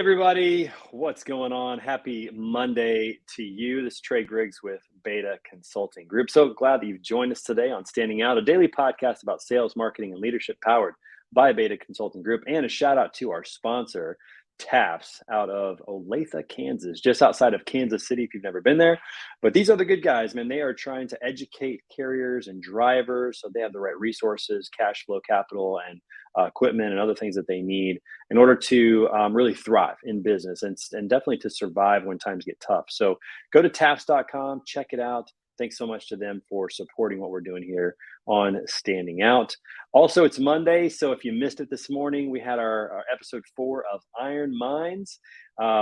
everybody, what's going on? Happy Monday to you. This is Trey Griggs with Beta Consulting Group. So glad that you've joined us today on Standing Out, a daily podcast about sales, marketing, and leadership powered by Beta Consulting Group. And a shout out to our sponsor, Taps, out of Olathe, Kansas, just outside of Kansas City if you've never been there. But these are the good guys, man. They are trying to educate carriers and drivers so they have the right resources, cash flow, capital, and equipment and other things that they need in order to really thrive in business and definitely to survive when times get tough. So go to taps.com, check it out. Thanks so much to them for supporting what we're doing here on Standing Out. Also, it's Monday, so if you missed it this morning, we had our episode 4 of Iron Minds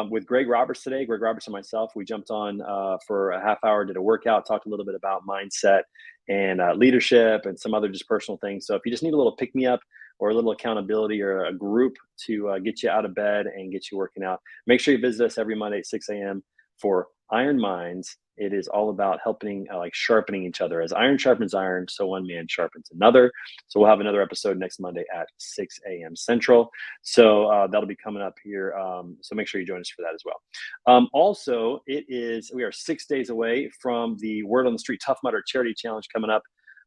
with Greg Roberts today. Greg Roberts and myself, we jumped on for a half hour, did a workout, talked a little bit about mindset and leadership and some other just personal things. So if you just need a little pick-me-up or a little accountability or a group to get you out of bed and get you working out, make sure you visit us every Monday at 6 a.m. for Iron Minds. It is all about helping, sharpening each other. As iron sharpens iron, so one man sharpens another. So we'll have another episode next Monday at 6 a.m. Central. So that'll be coming up here. So make sure you join us for that as well. Also, we are 6 days away from the Word on the Street Tough Mudder Charity Challenge coming up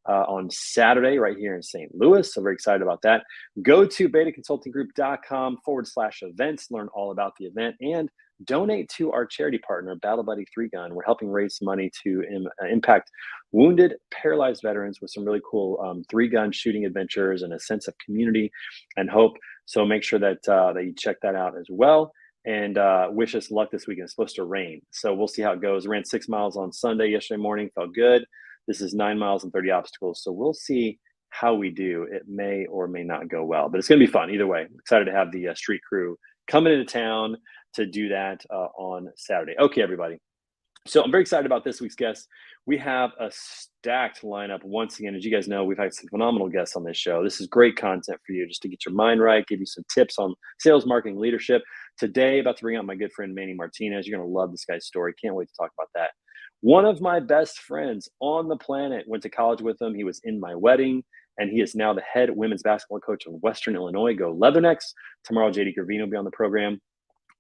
on Saturday right here in St. Louis. So very excited about that. Go to betaconsultinggroup.com/events, learn all about the event, and donate to our charity partner, Battle Buddy 3-Gun. We're helping raise money to impact wounded, paralyzed veterans with some really cool 3-gun shooting adventures and a sense of community and hope. So make sure that you check that out as well. And wish us luck this weekend. It's supposed to rain, so we'll see how it goes. Ran 6 miles on Sunday yesterday morning, felt good. This is 9 miles and 30 obstacles, so we'll see how we do. It may or may not go well, but it's going to be fun either way. Excited to have the street crew coming into town to do that on Saturday. Okay, everybody. So I'm very excited about this week's guest. We have a stacked lineup once again. As you guys know, we've had some phenomenal guests on this show. This is great content for you just to get your mind right, give you some tips on sales, marketing, leadership. Today, about to bring out my good friend, Manny Martinez. You're going to love this guy's story. Can't wait to talk about that. One of my best friends on the planet, went to college with him. He was in my wedding, and he is now the head women's basketball coach of Western Illinois. Go Leathernecks. Tomorrow, JD Gravino will be on the program.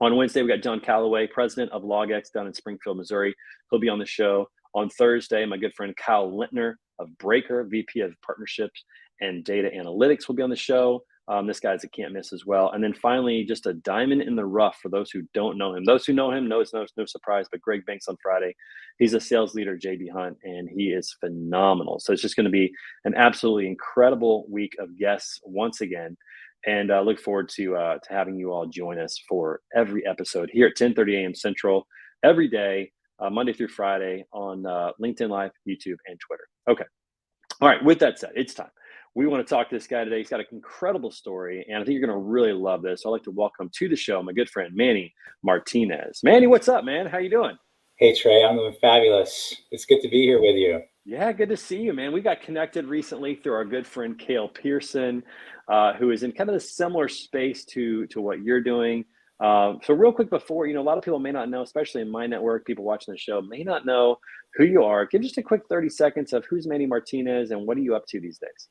On Wednesday, we got John Calloway, president of LogX down in Springfield, Missouri. He'll be on the show. On Thursday, my good friend Kyle Lintner of Breaker, VP of Partnerships and Data Analytics, will be on the show. This guy's a can't miss as well. And then finally, just a diamond in the rough for those who don't know him. Those who know him know it's no surprise, but Greg Banks on Friday. He's a sales leader, JB Hunt, and he is phenomenal. So it's just going to be an absolutely incredible week of guests once again. And I look forward to having you all join us for every episode here at 10:30 a.m. Central every day, Monday through Friday on LinkedIn Live, YouTube, and Twitter. Okay. All right. With that said, it's time. We want to talk to this guy today. He's got an incredible story, and I think you're going to really love this. So I'd like to welcome to the show my good friend, Manny Martinez. Manny, what's up, man? How you doing? Hey, Trey. I'm doing fabulous. It's good to be here with you. Yeah, good to see you, man. We got connected recently through our good friend, Cale Pearson, who is in kind of a similar space to what you're doing. So real quick before, a lot of people may not know, especially in my network, people watching the show may not know who you are. Give just a quick 30 seconds of who's Manny Martinez and what are you up to these days?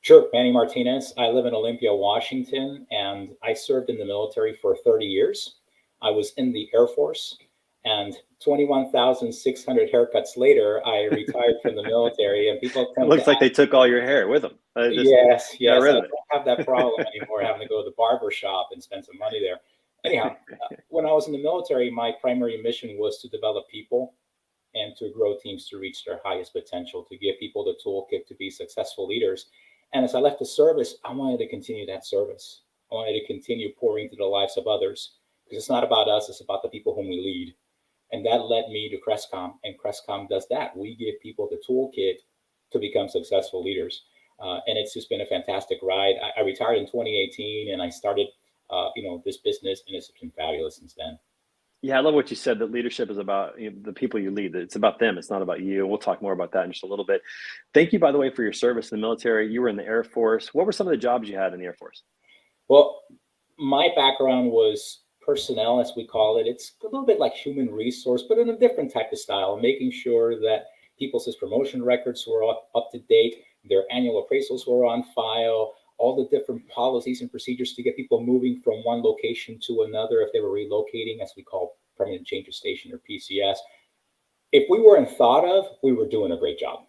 Sure. Manny Martinez. I live in Olympia, Washington, and I served in the military for 30 years. I was in the Air Force, and 21,600 haircuts later, I retired from the military, and people It looks like they took all your hair with them. Yes. I don't have that problem anymore, having to go to the barber shop and spend some money there. Anyhow, when I was in the military, my primary mission was to develop people and to grow teams to reach their highest potential, to give people the toolkit to be successful leaders. And as I left the service, I wanted to continue that service. I wanted to continue pouring into the lives of others, because it's not about us, it's about the people whom we lead. And that led me to Crestcom, and Crestcom does that. We give people the toolkit to become successful leaders. And it's just been a fantastic ride. I retired in 2018, and I started this business, and it's been fabulous since then. Yeah, I love what you said, that leadership is about the people you lead. It's about them. It's not about you. We'll talk more about that in just a little bit. Thank you, by the way, for your service in the military. You were in the Air Force. What were some of the jobs you had in the Air Force? Well, my background was personnel, as we call it. It's a little bit like human resource, but in a different type of style, making sure that people's promotion records were up to date, their annual appraisals were on file, all the different policies and procedures to get people moving from one location to another if they were relocating, as we call permanent change of station or PCS. If we weren't thought of, we were doing a great job.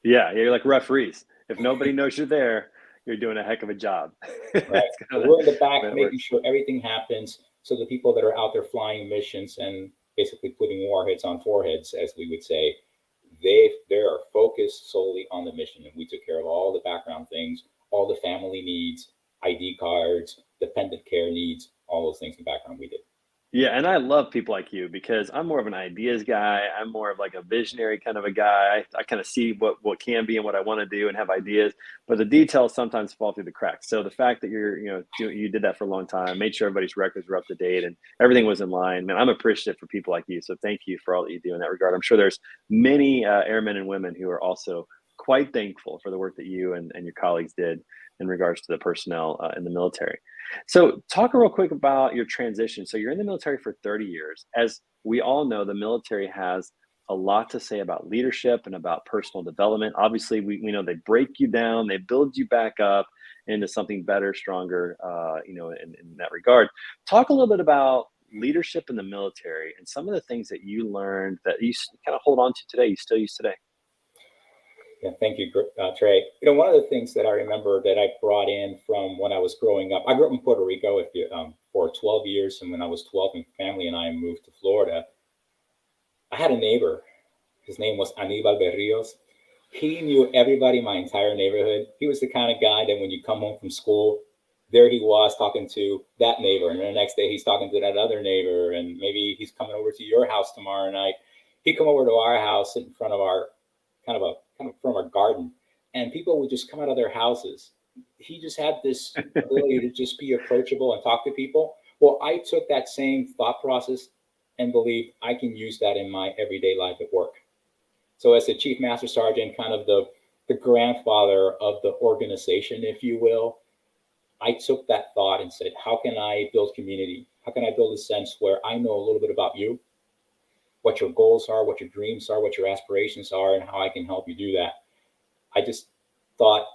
Yeah, you're like referees. If nobody knows you're there, you're doing a heck of a job. Right. So we're in the back making sure everything happens. So the people that are out there flying missions and basically putting warheads on foreheads, as we would say, they are focused solely on the mission. And we took care of all the background things, all the family needs, ID cards, dependent care needs, all those things in the background we did. Yeah, and I love people like you because I'm more of an ideas guy. I'm more of like a visionary kind of a guy. I kind of see what can be and what I want to do and have ideas, but the details sometimes fall through the cracks. So the fact that you did that for a long time, made sure everybody's records were up to date and everything was in line. Man, I'm appreciative for people like you. So thank you for all that you do in that regard. I'm sure there's many airmen and women who are also quite thankful for the work that you and your colleagues did in regards to the personnel in the military. So, talk real quick about your transition. So, you're in the military for 30 years. As we all know, the military has a lot to say about leadership and about personal development. Obviously, we know they break you down, they build you back up into something better, stronger, in that regard. Talk a little bit about leadership in the military and some of the things that you learned that you kind of hold on to today, you still use today. Yeah, thank you, Trey. One of the things that I remember that I brought in from when I was growing up, I grew up in Puerto Rico for 12 years. And when I was 12, my family and I moved to Florida, I had a neighbor. His name was Anibal Berrios. He knew everybody in my entire neighborhood. He was the kind of guy that when you come home from school, there he was talking to that neighbor. And the next day he's talking to that other neighbor. And maybe he's coming over to your house tomorrow night. He'd come over to our house, sit in front of our kind of from our garden, and people would just come out of their houses. He just had this ability to just be approachable and talk to people. Well, I took that same thought process and believed I can use that in my everyday life at work. So as the chief master sergeant, kind of the grandfather of the organization, if you will, I took that thought and said, how can I build community? How can I build a sense where I know a little bit about you, what your goals are, what your dreams are, what your aspirations are, and how I can help you do that. I just thought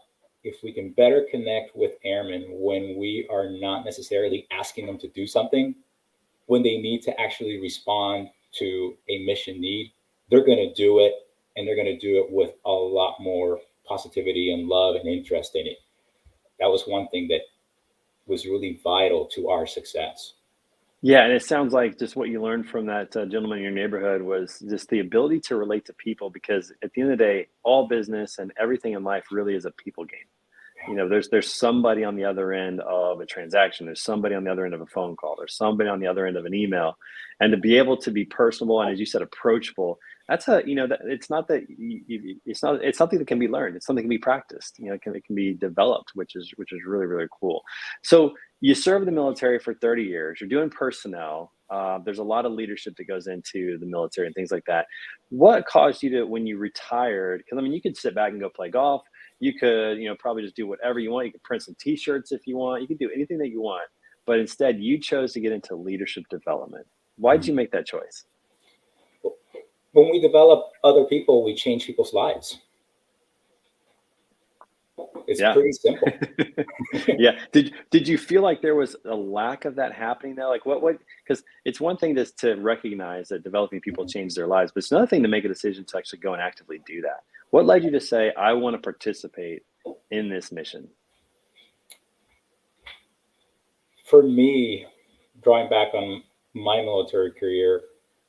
if we can better connect with airmen when we are not necessarily asking them to do something, when they need to actually respond to a mission need, they're going to do it, and they're going to do it with a lot more positivity and love and interest in it. That was one thing that was really vital to our success. Yeah, and it sounds like just what you learned from that gentleman in your neighborhood was just the ability to relate to people because at the end of the day, all business and everything in life really is a people game. There's somebody on the other end of a transaction, there's somebody on the other end of a phone call, there's somebody on the other end of an email, and to be able to be personable and, as you said, approachable, that's it's not that it's something that can be learned, it's something that can be practiced, it can be developed, which is really, really cool. So you serve the military for 30 years, you're doing personnel, there's a lot of leadership that goes into the military and things like that. What caused you to, when you retired, because I mean, you could sit back and go play golf, you could, probably just do whatever you want. You could print some T-shirts if you want. You could do anything that you want. But instead, you chose to get into leadership development. Why did you make that choice? When we develop other people, we change people's lives. It's pretty simple. Yeah. Did you feel like there was a lack of that happening though? Like what because it's one thing to recognize that developing people change their lives, but it's another thing to make a decision to actually go and actively do that. What led you to say, I want to participate in this mission? For me, drawing back on my military career,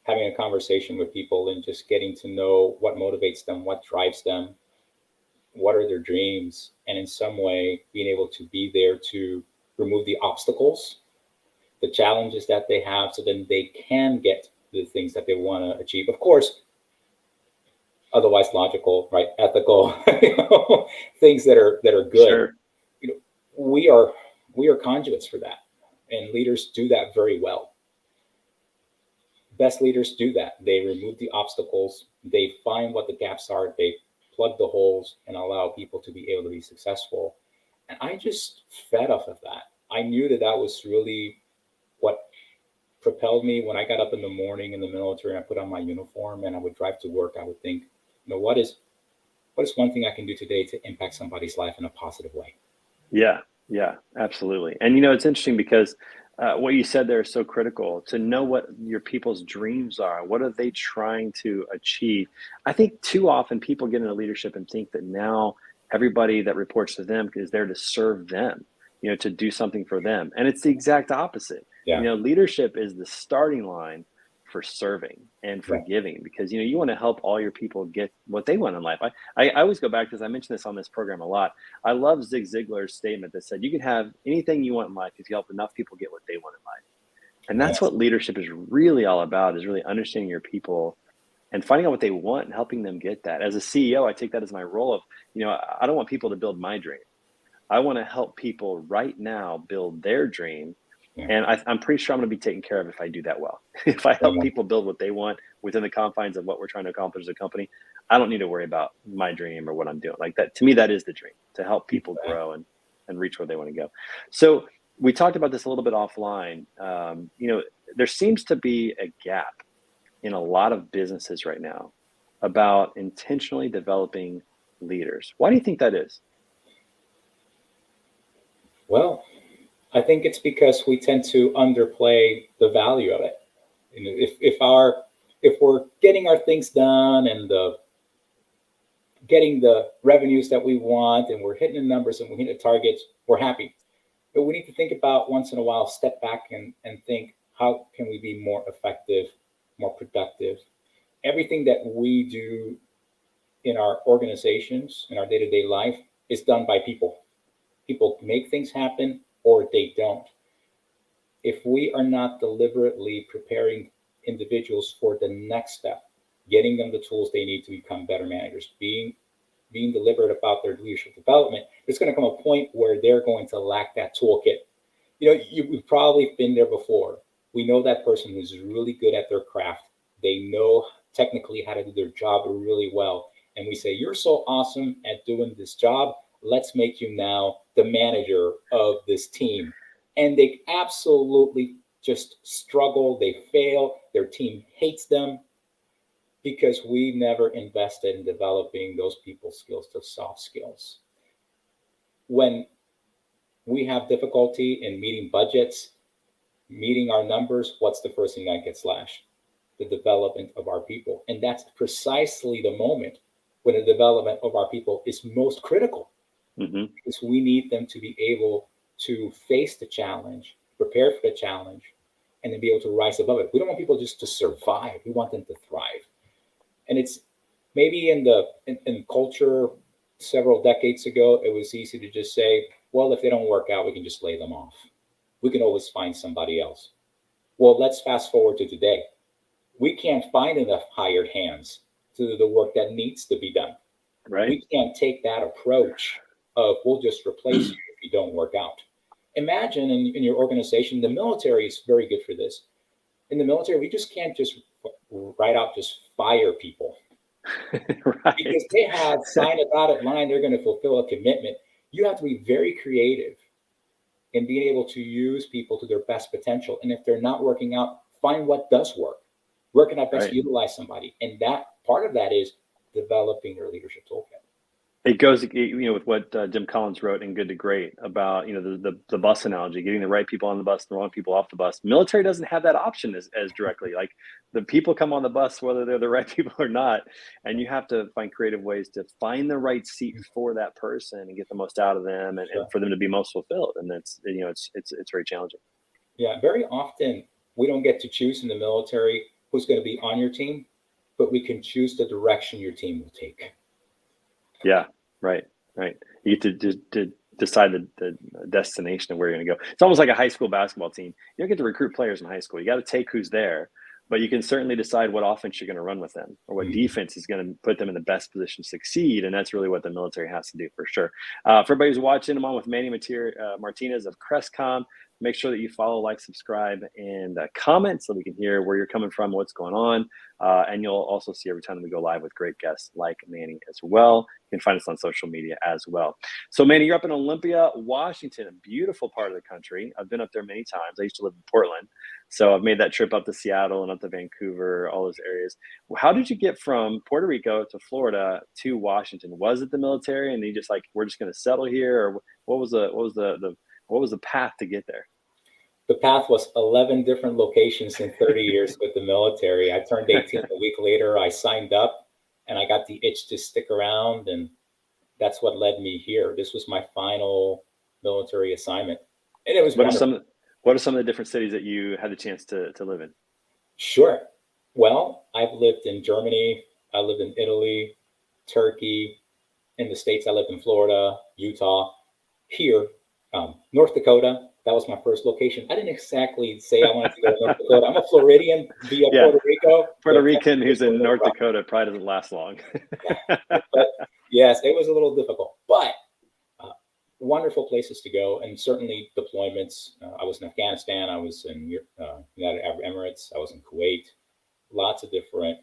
having a conversation with people and just getting to know what motivates them, what drives them, what are their dreams, and in some way being able to be there to remove the obstacles, the challenges that they have, so then they can get the things that they want to achieve. Of course, otherwise logical, right? Ethical, things that are good. Sure. We are conduits for that, and leaders do that very well. Best leaders do that. They remove the obstacles. They find what the gaps are. They plug the holes and allow people to be able to be successful. And I just fed off of that. I knew that was really what propelled me. When I got up in the morning in the military and I put on my uniform and I would drive to work, I would think, what is one thing I can do today to impact somebody's life in a positive way? Yeah, yeah, absolutely. And it's interesting because what you said there is so critical to know what your people's dreams are. What are they trying to achieve? I think too often people get into leadership and think that now everybody that reports to them is there to serve them, to do something for them. And it's the exact opposite. Yeah. Leadership is the starting line for serving and for Yeah. giving because you want to help all your people get what they want in life. I always go back because I mention this on this program a lot. I love Zig Ziglar's statement that said, you can have anything you want in life if you help enough people get what they want in life. And that's Yes. what leadership is really all about, is really understanding your people and finding out what they want and helping them get that. As a CEO, I take that as my role of, I don't want people to build my dream. I want to help people right now build their dream. Yeah. And I'm pretty sure I'm going to be taken care of if I do that well. If I help people build what they want within the confines of what we're trying to accomplish as a company, I don't need to worry about my dream or what I'm doing. Like that, to me, that is the dream, to help people grow and reach where they want to go. So we talked about this a little bit offline. There seems to be a gap in a lot of businesses right now about intentionally developing leaders. Why do you think that is? Well, I think it's because we tend to underplay the value of it. If we're getting our things done and getting the revenues that we want and we're hitting the numbers and we're hitting the targets, we're happy. But we need to think about once in a while, step back and think, how can we be more effective, more productive? Everything that we do in our organizations, in our day-to-day life, is done by people. People make things happen or they don't. If we are not deliberately preparing individuals for the next step, getting them the tools they need to become better managers, being deliberate about their leadership development, there's going to come a point where they're going to lack that toolkit. You've probably been there before. We know that person who's really good at their craft. They know technically how to do their job really well. And we say, you're so awesome at doing this job. Let's make you now the manager of this team. And they absolutely just struggle. They fail. Their team hates them because we never invested in developing those people skills, the soft skills. When we have difficulty in meeting budgets, meeting our numbers, what's the first thing that gets slashed? The development of our people. And that's precisely the moment when the development of our people is most critical, because we need them to be able to face the challenge, prepare for the challenge, and then be able to rise above it. We don't want people just to survive. We want them to thrive. And it's maybe in culture several decades ago, it was easy to just say, well, if they don't work out, we can just lay them off. We can always find somebody else. Well, let's fast forward to today. We can't find enough hired hands to do the work that needs to be done. Right. We can't take that approach of we'll just replace you if you don't work out. Imagine in your organization, the military is very good for this. In the military, we just can't just write out, just fire people. Right. Because they have signed a dotted line, they're going to fulfill a commitment. You have to be very creative in being able to use people to their best potential. And if they're not working out, find what does work. Where can I best utilize somebody? And that part of that is developing your leadership toolkit. It goes, with what Jim Collins wrote in Good to Great about, the bus analogy, getting the right people on the bus, the wrong people off the bus. Military doesn't have that option as directly. Like the people come on the bus, whether they're the right people or not, and you have to find creative ways to find the right seat for that person and get the most out of them, and for them to be most fulfilled. And that's, it's very challenging. Yeah, very often we don't get to choose in the military who's going to be on your team, but we can choose the direction your team will take. Yeah, right. You get to decide the destination of where you're going to go. It's almost like a high school basketball team. You don't get to recruit players in high school. You got to take who's there, but you can certainly decide what offense you're going to run with them or what defense is going to put them in the best position to succeed. And that's really what the military has to do for sure. For everybody who's watching, I'm on with Manny Martinez of Crestcom. Make sure that you follow, like, subscribe, and comment so we can hear where you're coming from, what's going on. And you'll also see every time we go live with great guests like Manny as well. You can find us on social media as well. So, Manny, you're up in Olympia, Washington, a beautiful part of the country. I've been up there many times. I used to live in Portland. So I've made that trip up to Seattle and up to Vancouver, all those areas. How did you get from Puerto Rico to Florida to Washington? Was it the military and you just like, we're just going to settle here? Or what was the path to get there? The path was 11 different locations in 30 years with the military. I turned 18 a week later. I signed up and I got the itch to stick around. And that's what led me here. This was my final military assignment. And it was What are wonderful. some of the different cities that you had the chance to live in? Sure. Well, I've lived in Germany. I lived in Italy, Turkey. In the States, I lived in Florida, Utah. Here, North Dakota. That was my first location. I didn't exactly say I wanted to go to North Dakota. I'm a Floridian via Yeah, Puerto Rico. Puerto Rican who's in North Dakota probably doesn't last long. But yes, it was a little difficult, but wonderful places to go, and certainly deployments. I was in Afghanistan. I was in United Arab Emirates. I was in Kuwait. Lots of different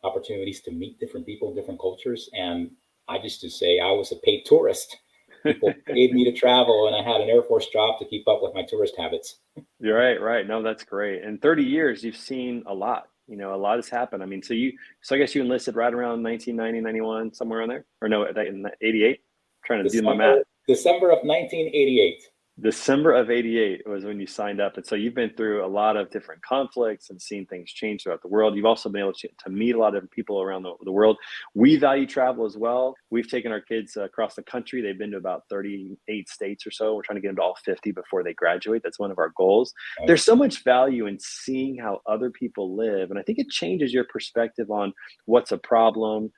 opportunities to meet different people, different cultures, and I just to say I was a paid tourist. People paid me to travel, and I had an Air Force job to keep up with my tourist habits. You're right, right. No, that's great. In 30 years, you've seen a lot. You know, a lot has happened. I mean, so I guess you enlisted right around 1990, 91, somewhere on there, or no, in 88. Trying to do my math. December of 1988. December of 88 was when you signed up. And so you've been through a lot of different conflicts and seen things change throughout the world. You've also been able to meet a lot of different people around the world. We value travel as well. We've taken our kids across the country. They've been to about 38 states or so. We're trying to get them to all 50 before they graduate. That's one of our goals. Right. There's so much value in seeing how other people live. And I think it changes your perspective on what's a problem,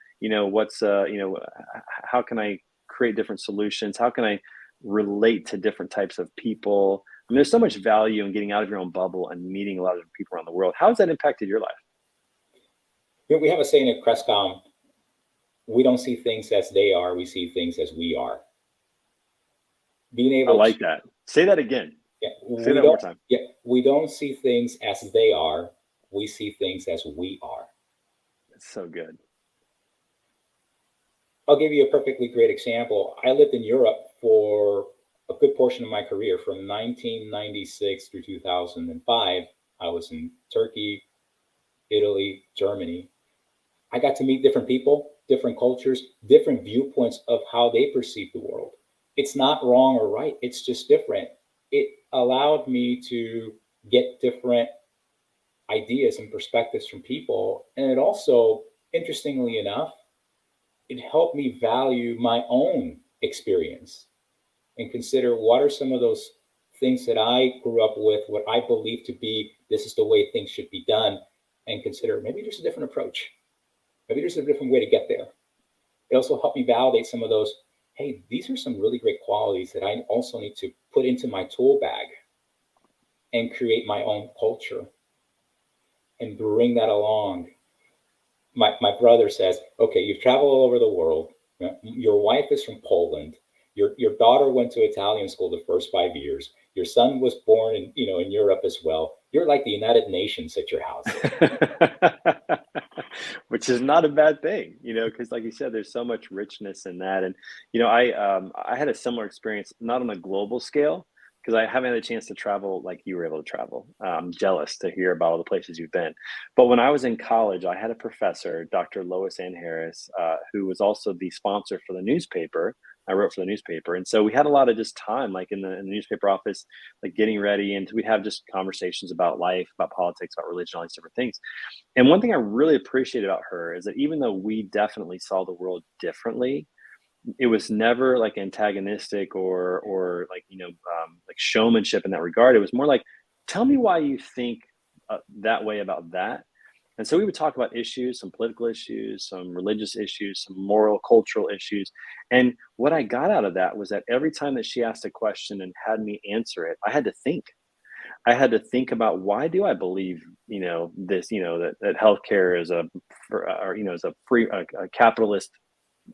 how can I create different solutions? How can I relate to different types of people? I mean, there's so much value in getting out of your own bubble and meeting a lot of different people around the world. How has that impacted your life? We have a saying at Crestcom: we don't see things as they are, we see things as we are. Being able I like that. Say that again. Yeah, Say that one more time. Yeah, we don't see things as they are, we see things as we are. It's so good. I'll give you a perfectly great example. I lived in Europe for a good portion of my career from 1996 through 2005. I was in Turkey, Italy, Germany. I got to meet different people, different cultures, different viewpoints of how they perceive the world. It's not wrong or right, it's just different. It allowed me to get different ideas and perspectives from people. And it also, interestingly enough, it helped me value my own experience and consider what are some of those things that I grew up with, what I believe to be this is the way things should be done, and consider maybe there's a different approach. Maybe there's a different way to get there. It also helped me validate some of those, hey, these are some really great qualities that I also need to put into my tool bag and create my own culture and bring that along. My brother says, okay, you've traveled all over the world. Your wife is from Poland. Your daughter went to Italian school the first 5 years. Your son was born in Europe as well. You're like the United Nations at your house. Which is not a bad thing, because like you said, there's so much richness in that. And, I had a similar experience, not on a global scale, because I haven't had a chance to travel like you were able to travel. I'm jealous to hear about all the places you've been. But when I was in college, I had a professor, Dr. Lois Ann Harris, who was also the sponsor for the newspaper. I wrote for the newspaper. And so we had a lot of just time, like in the newspaper office, like getting ready. And we'd have just conversations about life, about politics, about religion, all these different things. And one thing I really appreciate about her is that even though we definitely saw the world differently, it was never like antagonistic or like like showmanship in that regard. It was more like, tell me why you think that way about that. And so we would talk about issues, some political issues, some religious issues, some moral, cultural issues. And what I got out of that was that every time that she asked a question and had me answer it, I had to think. I had to think about, why do I believe, this, that healthcare is is a free, a capitalist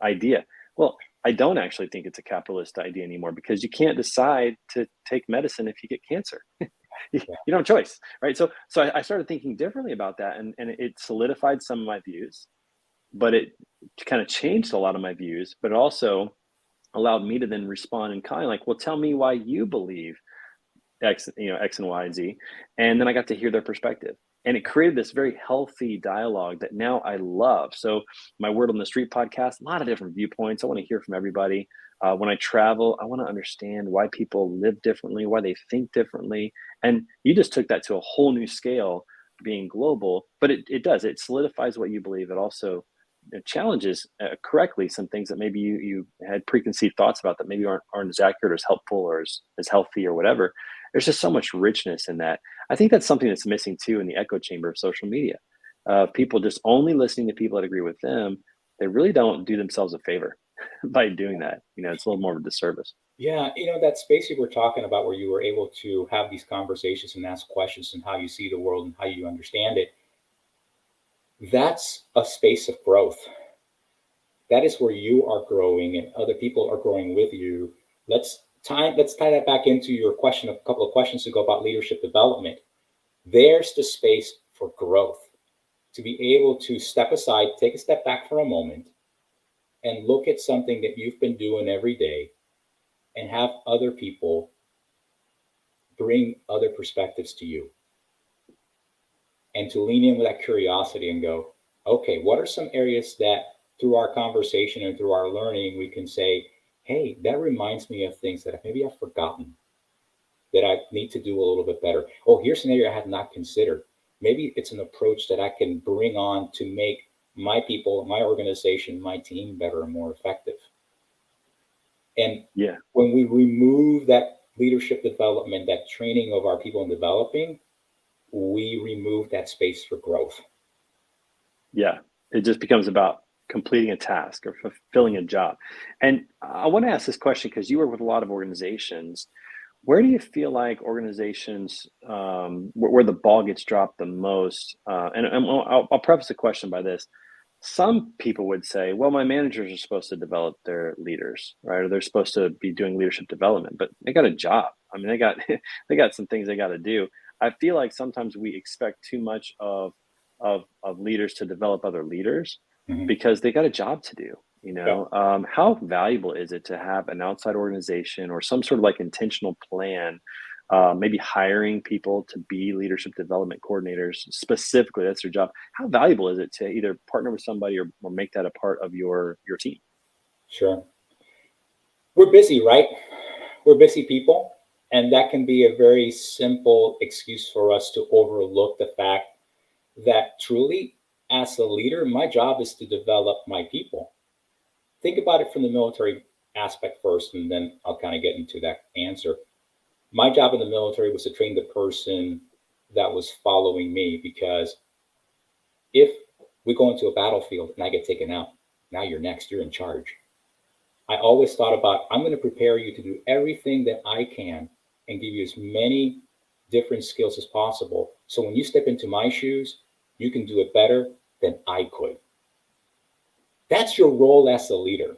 idea. Well, I don't actually think it's a capitalist idea anymore, because you can't decide to take medicine if you get cancer. You don't have a choice, right? So I started thinking differently about that, and it solidified some of my views, but it kind of changed a lot of my views, but it also allowed me to then respond in kind, like, well, tell me why you believe X, X and Y and Z. And then I got to hear their perspective. And it created this very healthy dialogue that now I love. So my Word on the Street podcast, a lot of different viewpoints. I want to hear from everybody. When I travel, I want to understand why people live differently, why they think differently. And you just took that to a whole new scale, being global, but it does, it solidifies what you believe. It also challenges correctly some things that maybe you had preconceived thoughts about that maybe aren't as accurate or as helpful or as healthy or whatever. There's just so much richness in that. I think that's something that's missing too in the echo chamber of social media. People just only listening to people that agree with them. They really don't do themselves a favor by doing that. It's a little more of a disservice. Yeah, that space you were talking about where you were able to have these conversations and ask questions and how you see the world and how you understand it, that's a space of growth. That is where you are growing and other people are growing with you. Let's tie that back into your question a couple of questions ago about leadership development. There's the space for growth, to be able to step aside, take a step back for a moment, and look at something that you've been doing every day and have other people bring other perspectives to you, and to lean in with that curiosity and go, okay, what are some areas that through our conversation and through our learning, we can say, hey, that reminds me of things that maybe I've forgotten that I need to do a little bit better. Oh, here's an area I had not considered. Maybe it's an approach that I can bring on to make my people, my organization, my team better and more effective. And Yeah. when we remove that leadership development, that training of our people in developing, we remove that space for growth. Yeah. It just becomes about completing a task or fulfilling a job. And I want to ask this question because you work with a lot of organizations. Where do you feel like organizations, where the ball gets dropped the most? And I'll preface the question by this. Some people would say, well, my managers are supposed to develop their leaders, right? Or they're supposed to be doing leadership development, but they got a job. I mean, they got they got some things they got to do. I feel like sometimes we expect too much of leaders to develop other leaders Mhm. because they got a job to do. Yeah, How valuable is it to have an outside organization or some sort of like intentional plan, maybe hiring people to be leadership development coordinators specifically? That's their job. How valuable is it to either partner with somebody or make that a part of your team? sure. We're busy, right? We're busy people. And that can be a very simple excuse for us to overlook the fact that truly, as a leader, my job is to develop my people. Think about it from the military aspect first, and then I'll kind of get into that answer. My job in the military was to train the person that was following me, because if we go into a battlefield and I get taken out, now you're next, you're in charge. I always thought about, I'm going to prepare you to do everything that I can and give you as many different skills as possible. So when you step into my shoes, you can do it better than I could. That's your role as a leader.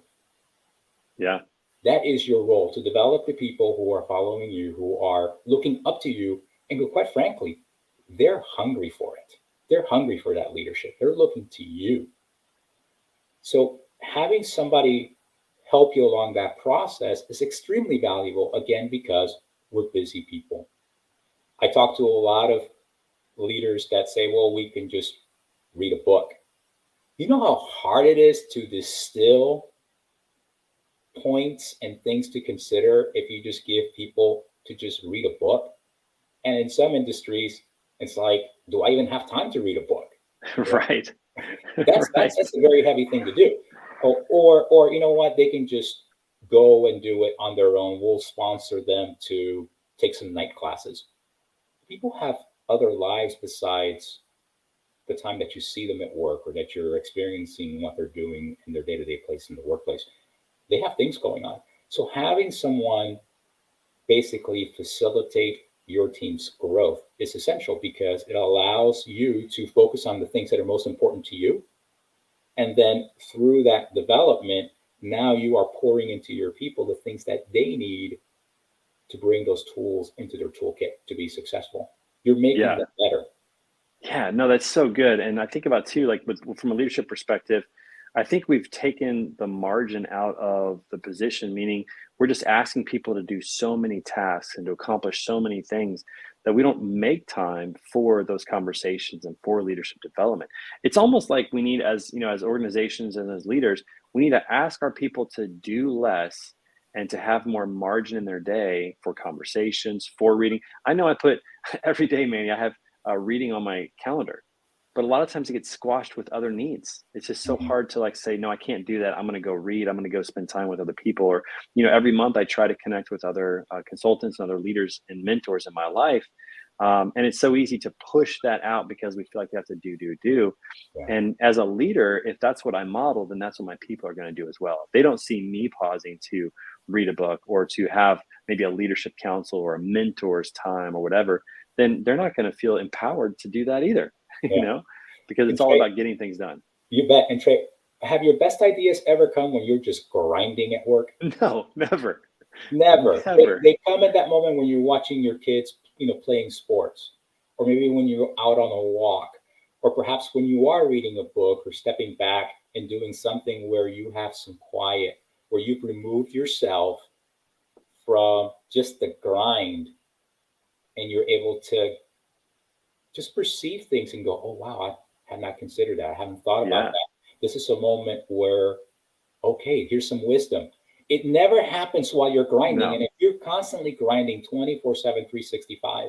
Yeah. That is your role, to develop the people who are following you, who are looking up to you, and who, quite frankly, they're hungry for it. They're hungry for that leadership. They're looking to you. So having somebody help you along that process is extremely valuable, again, because we're busy people. I talk to a lot of leaders that say, well, we can just read a book. You know how hard it is to distill points and things to consider if you just give people to just read a book? And in some industries, it's like, do I even have time to read a book? You know, Right. that's Right. that's that's a very heavy thing to do. Or you know what? They can just go and do it on their own. We'll sponsor them to take some night classes. People have other lives besides the time that you see them at work or that you're experiencing what they're doing in their day-to-day place in the workplace. They have things going on. So having someone basically facilitate your team's growth is essential, because it allows you to focus on the things that are most important to you. And then through that development, now you are pouring into your people the things that they need to bring those tools into their toolkit to be successful. You're making Yeah. them better. Yeah, no, that's so good. And I think about too, like from a leadership perspective, I think we've taken the margin out of the position, meaning we're just asking people to do so many tasks and to accomplish so many things that we don't make time for those conversations and for leadership development. It's almost like we need, as as organizations and as leaders, we need to ask our people to do less and to have more margin in their day for conversations, for reading. I know I put every day, Manny, I have reading on my calendar, but a lot of times it gets squashed with other needs. It's just so Mhm. hard to like say, no, I can't do that. I'm going to go read. I'm going to go spend time with other people. Or, every month I try to connect with other consultants and other leaders and mentors in my life. And it's so easy to push that out because we feel like we have to do. Yeah. And as a leader, if that's what I model, then that's what my people are going to do as well. If they don't see me pausing to read a book or to have maybe a leadership council or a mentor's time or whatever, then they're not going to feel empowered to do that either, Yeah. because And it's all Trey, about getting things done. you bet. And Trey, have your best ideas ever come when you're just grinding at work? No, never, Never. They, never. they come at that moment when you're watching your kids, playing sports, or maybe when you're out on a walk, or perhaps when you are reading a book or stepping back and doing something where you have some quiet, where you've removed yourself from just the grind and you're able to just perceive things and go, oh, wow, I had not considered that. I haven't thought about Yeah, that. This is a moment where, okay, here's some wisdom. It never happens while you're grinding. no. And if you're constantly grinding 24/7, 365,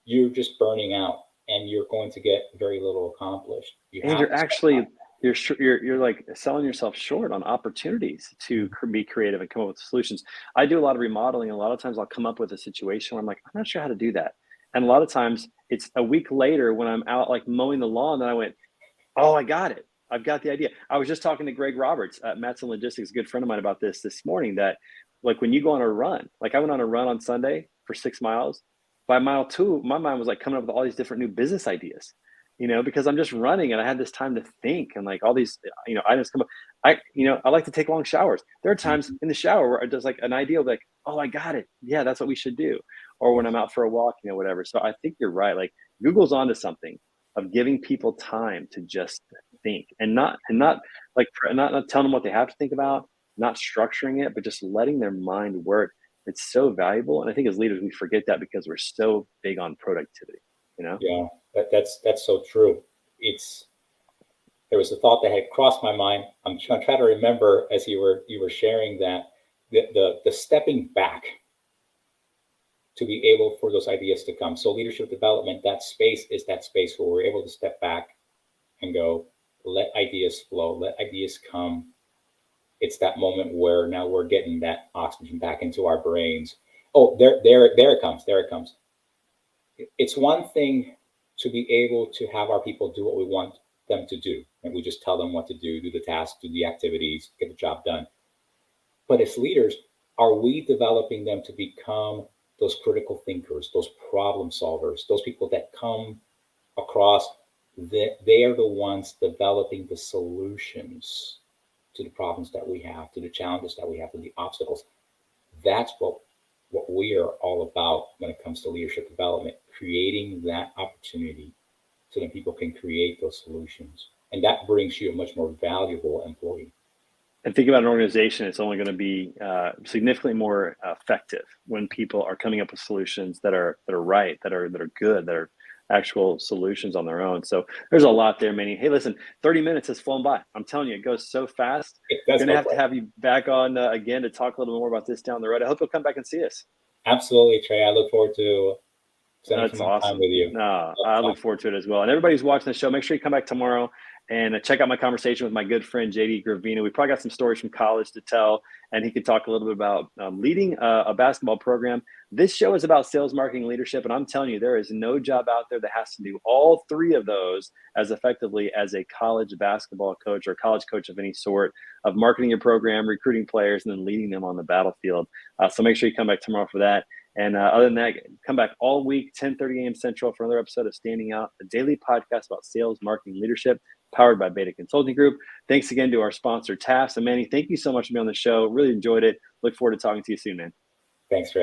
you're just burning out and you're going to get very little accomplished. You And have you're to spend time. actually you're like selling yourself short on opportunities to Mhm. be creative and come up with solutions. I do a lot of remodeling, and a lot of times I'll come up with a situation where I'm like, I'm not sure how to do that. And a lot of times it's a week later when I'm out like mowing the lawn that I went, oh, I got it. I've got the idea. I was just talking to Greg Roberts at Matson Logistics, a good friend of mine, about this morning. That like when you go on a run, like I went on a run on Sunday for 6 miles. By mile two, my mind was like coming up with all these different new business ideas, because I'm just running and I had this time to think and like all these, items come up. I like to take long showers. There are times Mhm. in the shower where just like an idea of like, oh, I got it. Yeah, that's what we should do. Or when Yes. I'm out for a walk, whatever. So I think you're right. Like Google's onto something of giving people time to just think and not like not telling them what they have to think about, not structuring it, but just letting their mind work. It's so valuable. And I think as leaders, we forget that because we're so big on productivity, you know? Yeah, that's so true. It's There was a thought that had crossed my mind. I'm trying to remember as you were sharing that the stepping back to be able for those ideas to come. So leadership development, that space is that space where we're able to step back and go, let ideas flow, let ideas come. It's that moment where now we're getting that oxygen back into our brains. Oh, there it comes. There it comes. It's one thing to be able to have our people do what we want them to do. And we just tell them what to do the tasks, do the activities, get the job done. But as leaders, are we developing them to become those critical thinkers, those problem solvers, those people that come across that they are the ones developing the solutions to the problems that we have, to the challenges that we have, to the obstacles. That's what we are all about when it comes to leadership development, creating that opportunity so that people can create those solutions. And that brings you a much more valuable employee. And think about an organization, it's only going to be significantly more effective when people are coming up with solutions that are right, that are good, that are actual solutions on their own. So there's a lot there, Manny. Hey, listen, 30 minutes has flown by. I'm telling you, it goes so fast. It does Gonna go have to quick. have you back on again to talk a little bit more about this down the road. I hope you'll come back and see us. Absolutely, Trey. I look forward to spending That's some more time awesome. with you. No, Love I to look talk. forward to it as well. And everybody who's watching the show, make sure you come back tomorrow and check out my conversation with my good friend JD Gravina. We probably got some stories from college to tell, and he could talk a little bit about leading a basketball program. This show is about sales, marketing, leadership, and I'm telling you, there is no job out there that has to do all three of those as effectively as a college basketball coach or college coach of any sort, of marketing your program, recruiting players, and then leading them on the battlefield. So make sure you come back tomorrow for that. And other than that, come back all week, 10:30 a.m. Central, for another episode of Standing Out, a daily podcast about sales, marketing, leadership, powered by Beta Consulting Group. Thanks again to our sponsor, TAFS. And Manny, thank you so much for being on the show. Really enjoyed it. Look forward to talking to you soon, man. Thanks, Trey.